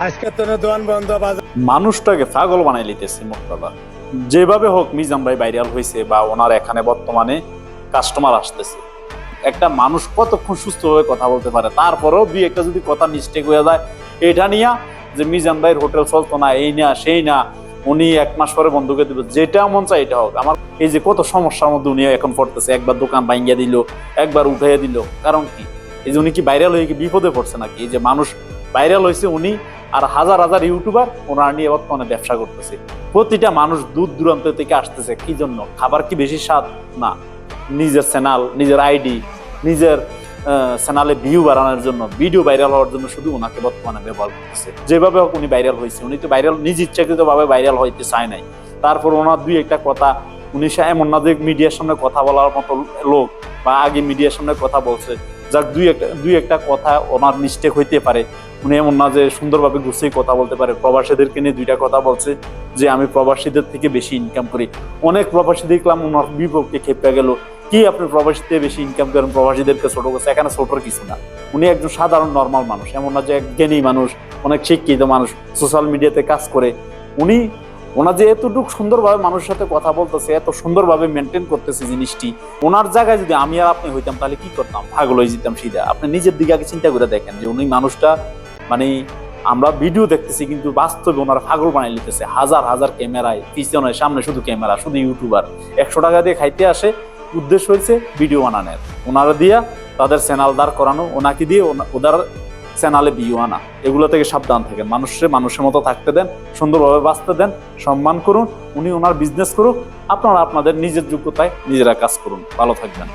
আজকে তো দোকান বন্ধ, বাজার মানুষটাকে পাগল বানাই লিতেছে মোটকথা। যেভাবে হোক মিজান ভাই ভাইরাল হয়েছে বা ওনার এখানে বর্তমানে কাস্টমার আসতেছে। একটা মানুষ কতক্ষণ সুস্থভাবে কথা বলতে পারে, তারপরেও দুই একটা যদি কথা মিস্টেক হয়ে যায় এটা নিয়ে যে মিজান ভাইয়ের হোটেল চলতো না, এই না সেই না, উনি 1 মাস পরে বন্ধ করে দিবে, যেটা মন চায় এটা হোক। আমার এই যে কত সমস্যার মধ্যে উনি এখন পড়তেছে, একবার দোকান ভাঙ্গিয়া দিল, একবার উঠাইয়া দিল, কারণ কি? এই যে উনি কি ভাইরাল হয়ে কি বিপদে পড়ছে নাকি? এই যে মানুষ ভাইরাল হয়েছে উনি আর হাজার হাজার ইউটিউবার ওনার নিয়ে বর্তমানে ব্যবসা করতেছে। প্রতিটা মানুষ দূর দূরান্ত থেকে আসতেছে কি জন্য? খাবার কি বেশি স্বাদ? না, নিজের চ্যানেল, নিজের আইডি, নিজের চ্যানেলে ভিউ বাড়ানোর জন্য, ভিডিও ভাইরাল হওয়ার জন্য শুধু ওনাকে বর্তমানে ব্যবহার করতেছে। যেভাবে হোক উনি ভাইরাল হয়েছে, উনি তো ভাইরাল নিজ ইচ্ছাকৃতভাবে ভাইরাল হইতে চায় নাই। তারপর ওনার দুই একটা কথা, উনি এমন না যে মিডিয়ার সামনে কথা বলার মতো লোক বা আগে মিডিয়ার সামনে কথা বলছে, যার দুই একটা কথা ওনার মিস্টেক হইতে পারে। উনি এমন না যে সুন্দরভাবে গুছিয়ে কথা বলতে পারে। প্রবাসীদেরকে নিয়ে 2টা কথা বলছে যে আমি প্রবাসীদের থেকে বেশি ইনকাম করি। অনেক প্রবাসী দেখলাম ওনার বিপক্ষে খেপে গেল, কি আপনি প্রবাসীতে বেশি ইনকাম করেন, প্রবাসীদেরকে ছোট করছে। এখানে ছোটর কিছু না, উনি একজন সাধারণ নর্মাল মানুষ, এমন না যে এক জ্ঞানী মানুষ, অনেক শিক্ষিত মানুষ, সোশ্যাল মিডিয়াতে কাজ করে। ওনার যে এতটুকু সুন্দরভাবে মানুষের সাথে কথা বলতেছে, এত সুন্দরভাবে মেনটেন করতেছে জিনিসটি, ওনার জায়গায় যদি আমি আর আপনি হইতাম তাহলে কি করতাম? পাগল হয়ে যেতাম সিধা। আপনি নিজের দিকে আগে চিন্তা করে দেখেন যে উনি মানুষটা, মানে আমরা ভিডিও দেখতেছি কিন্তু বাস্তবে ওনারা পাগল বানাই লিতেছে। হাজার হাজার ক্যামেরায়, পিছনে সামনে শুধু ক্যামেরা, শুধু ইউটিউবার। 100 টাকা দিয়ে খাইতে আসে, উদ্দেশ্য হয়েছে ভিডিও বানানোর, ওনারা দিয়া তাদের চ্যানেল দাঁড় করানো, ওনাকে দিয়ে ওদের চ্যানেলে ভিউ আনা। এগুলো থেকে সাবধান থাকেন। মানুষের মতো থাকতে দেন, সুন্দরভাবে বাঁচতে দেন, সম্মান করুন। উনি ওনার বিজনেস করুক, আপনারা আপনাদের নিজের যোগ্যতায় নিজেরা কাজ করুন। ভালো থাকবেন।